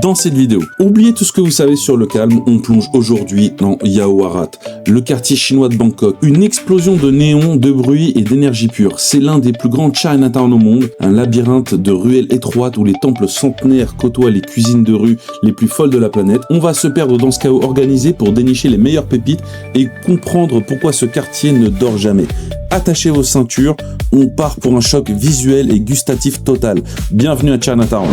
Dans cette vidéo, oubliez tout ce que vous savez sur le calme, on plonge aujourd'hui dans Yaowarat, le quartier chinois de Bangkok. Une explosion de néons, de bruit et d'énergie pure. C'est l'un des plus grands Chinatown au monde, un labyrinthe de ruelles étroites où les temples centenaires côtoient les cuisines de rue les plus folles de la planète. On va se perdre dans ce chaos organisé pour dénicher les meilleures pépites et comprendre pourquoi ce quartier ne dort jamais. Attachez vos ceintures, on part pour un choc visuel et gustatif total. Bienvenue à Chinatown.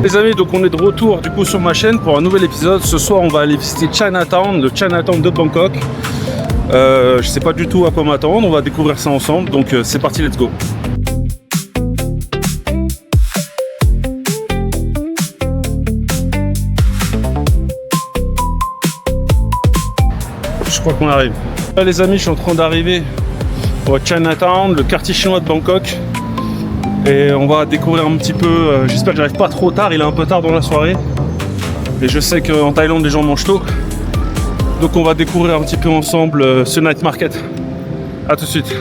Les amis, donc on est de retour du coup sur ma chaîne pour un nouvel épisode. Ce soir on va aller visiter Chinatown, le Chinatown de Bangkok. Je sais pas du tout à quoi m'attendre, on va découvrir ça ensemble, donc c'est parti, let's go. Je crois qu'on arrive. Là les amis, je suis en train d'arriver au Chinatown, le quartier chinois de Bangkok. Et on va découvrir un petit peu, j'espère que j'arrive pas trop tard, il est un peu tard dans la soirée. Et je sais qu'en Thaïlande les gens mangent tôt. Donc on va découvrir un petit peu ensemble ce night market. A tout de suite.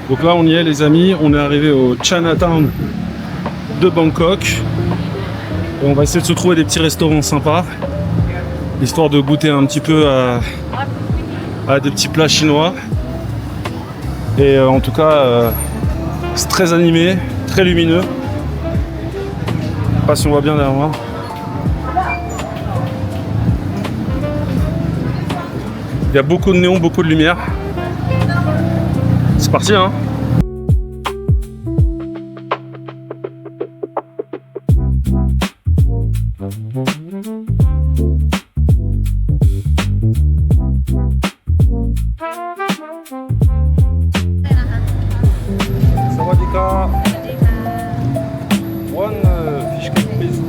Donc là on y est les amis, on est arrivé au Chinatown de Bangkok. Et on va essayer de se trouver des petits restaurants sympas, histoire de goûter un petit peu à des petits plats chinois. Et en tout cas, c'est très animé, très lumineux. Je sais pas si on voit bien derrière moi. Il y a beaucoup de néons, beaucoup de lumière. C'est parti hein. Sawadika. One fish cake please.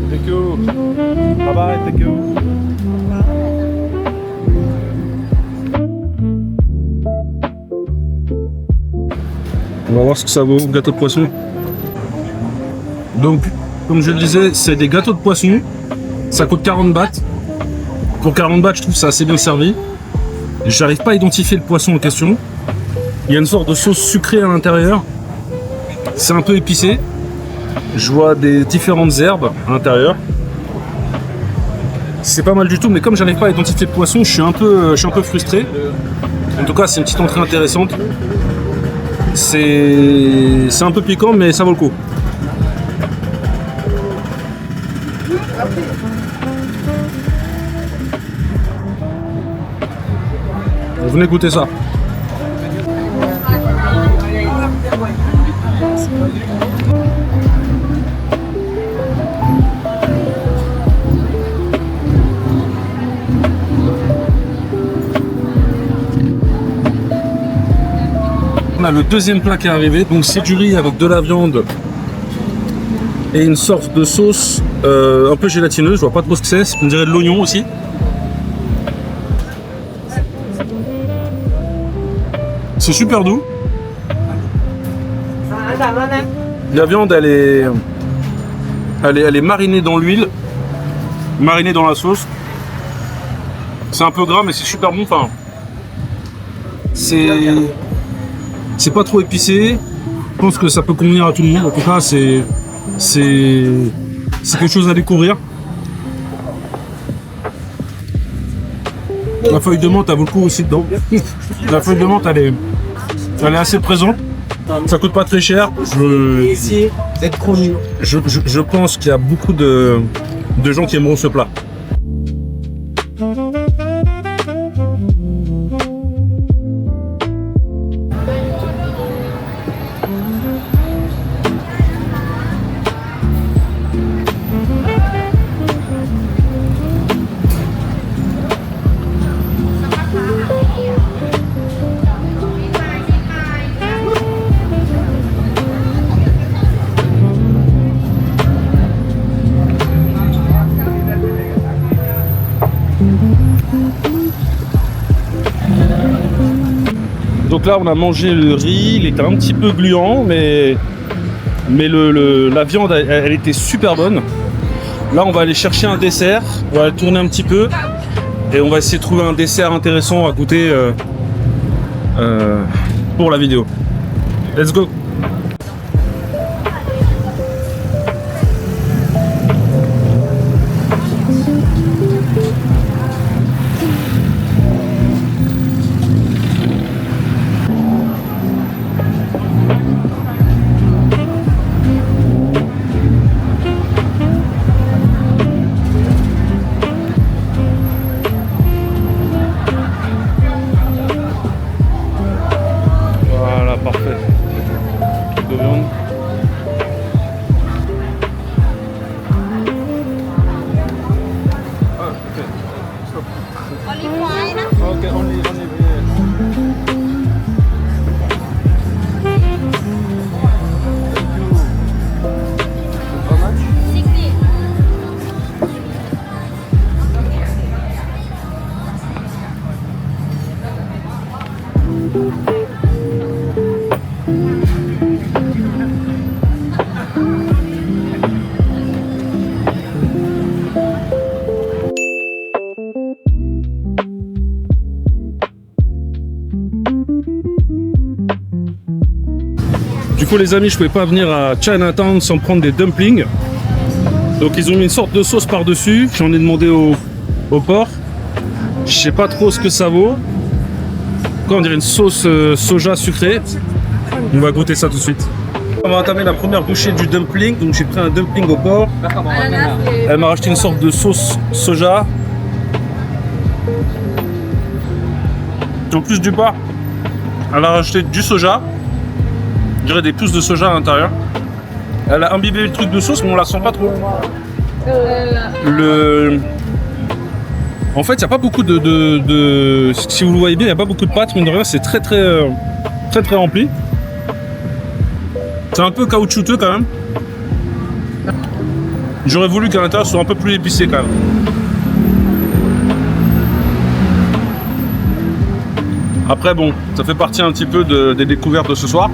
Thank you. Bye bye, thank you. On va voir ce que ça vaut, gâteau de poisson. Donc, comme je le disais, c'est des gâteaux de poisson. Ça coûte 40 bahts. Pour 40 bahts, je trouve ça assez bien servi. J'arrive pas à identifier le poisson en question. Il y a une sorte de sauce sucrée à l'intérieur. C'est un peu épicé. Je vois des différentes herbes à l'intérieur. C'est pas mal du tout, mais comme j'arrive pas à identifier le poisson, je suis un peu frustré. En tout cas, c'est une petite entrée intéressante. C'est un peu piquant, mais ça vaut le coup. Venez goûter ça. a le deuxième plat qui est arrivé. Donc c'est du riz avec de la viande et une sorte de sauce un peu gélatineuse. Je vois pas trop ce que c'est. On dirait de l'oignon aussi. C'est super doux. La viande, elle est marinée dans l'huile, marinée dans la sauce. C'est un peu gras, mais c'est super bon. Enfin, c'est pas trop épicé. Je pense que ça peut convenir à tout le monde. En tout cas, c'est quelque chose à découvrir. La feuille de menthe, elle vaut le coup aussi dedans. La feuille de menthe, elle est assez présente. Ça coûte pas très cher. Je pense qu'il y a beaucoup de gens qui aimeront ce plat. Donc là on a mangé le riz, il était un petit peu gluant, mais la viande elle était super bonne. Là on va aller chercher un dessert, on va tourner un petit peu et on va essayer de trouver un dessert intéressant à goûter pour la vidéo. Let's go! Voilà, parfait. De viande. Ah, ok. Stop. Olive oil นะ Ok, only, yes. Thank you. How much? 60 Du coup les amis, je pouvais pas venir à Chinatown sans prendre des dumplings. Donc ils ont mis une sorte de sauce par-dessus. J'en ai demandé au porc. Je sais pas trop ce que ça vaut. Quoi, on dirait une sauce soja sucrée. On va goûter ça tout de suite. On va entamer la première bouchée du dumpling. Donc j'ai pris un dumpling au porc. Elle m'a racheté une sorte de sauce soja. En plus du porc, elle a rajouté du soja. Je dirais des pousses de soja à l'intérieur. Elle a imbibé le truc de sauce, mais on la sent pas trop. En fait, il n'y a pas beaucoup de... Si vous le voyez bien, il n'y a pas beaucoup de pâtes, mais de rien, c'est très rempli. C'est un peu caoutchouteux quand même. J'aurais voulu qu'à l'intérieur soit un peu plus épicé quand même. Après bon, ça fait partie un petit peu des découvertes de ce soir.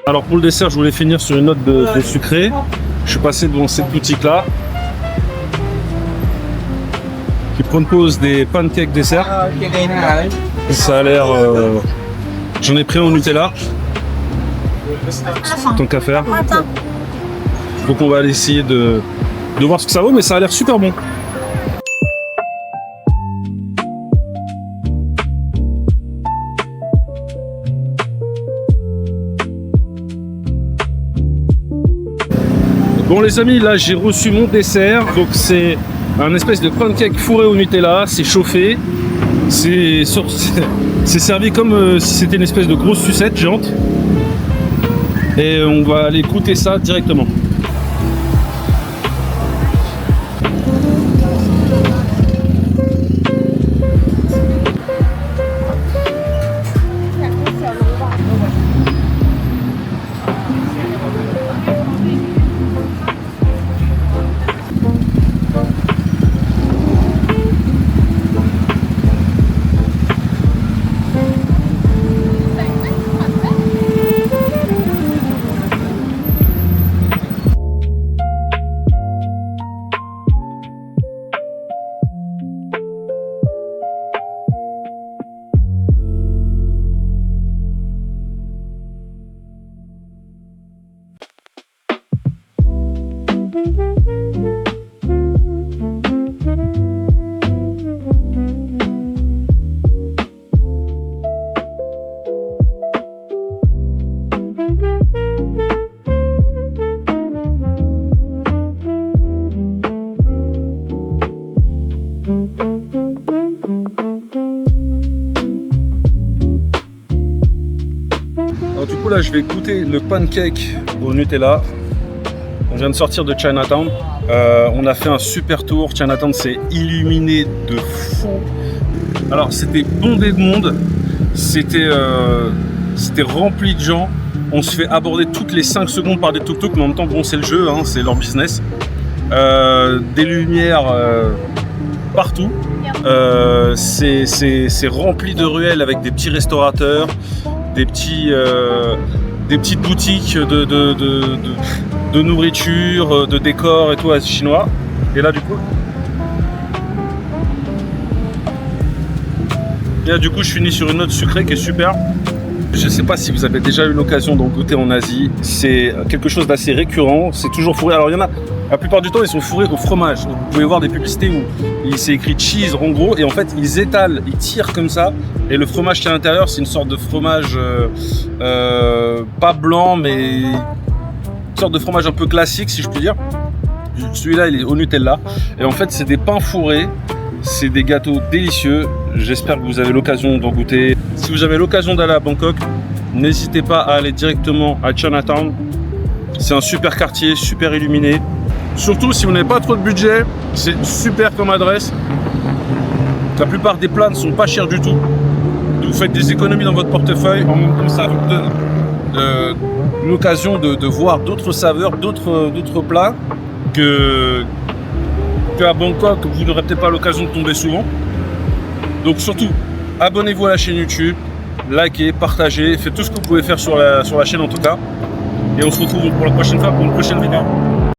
Alors pour le dessert, je voulais finir sur une note de sucré. Je suis passé devant cette boutique là. qui propose des pancakes dessert. Ça a l'air... J'en ai pris en Nutella. Tant qu'à faire. Donc on va aller essayer de voir ce que ça vaut, mais ça a l'air super bon. Bon les amis, là j'ai reçu mon dessert. Donc c'est un espèce de pancake fourré au Nutella, c'est chauffé. C'est servi comme si c'était une espèce de grosse sucette géante. Et on va aller goûter ça directement. Alors du coup là je vais goûter le pancake au Nutella. On vient de sortir de Chinatown. On a fait un super tour. Chinatown s'est illuminé de fou. Alors c'était bondé de monde. C'était rempli de gens. On se fait aborder toutes les 5 secondes par des tuk-tuk, mais en même temps bon c'est le jeu, hein, c'est leur business. Des lumières partout. C'est rempli de ruelles avec des petits restaurateurs, des petites boutiques de nourriture, de décors et tout chinois. Et là du coup je finis sur une note sucrée qui est super. Je ne sais pas si vous avez déjà eu l'occasion d'en goûter en Asie. C'est quelque chose d'assez récurrent. C'est toujours fourré. Alors il y en a, la plupart du temps, ils sont fourrés au fromage. Vous pouvez voir des publicités où c'est écrit cheese en gros. Et en fait, ils étalent, ils tirent comme ça. Et le fromage qui est à l'intérieur, c'est une sorte de fromage pas blanc, mais une sorte de fromage un peu classique, si je puis dire. Celui-là, il est au Nutella. Et en fait, c'est des pains fourrés. C'est des gâteaux délicieux. J'espère que vous avez l'occasion d'en goûter. Si vous avez l'occasion d'aller à Bangkok, n'hésitez pas à aller directement à Chinatown. C'est un super quartier, super illuminé. Surtout si vous n'avez pas trop de budget, c'est super comme adresse. La plupart des plats ne sont pas chers du tout. Vous faites des économies dans votre portefeuille. En même temps, ça vous donne l'occasion de voir d'autres saveurs, d'autres plats qu'à Bangkok, vous n'aurez peut-être pas l'occasion de tomber souvent. Donc surtout, abonnez-vous à la chaîne YouTube, likez, partagez, faites tout ce que vous pouvez faire sur la chaîne en tout cas. Et on se retrouve pour la prochaine fois pour une prochaine vidéo.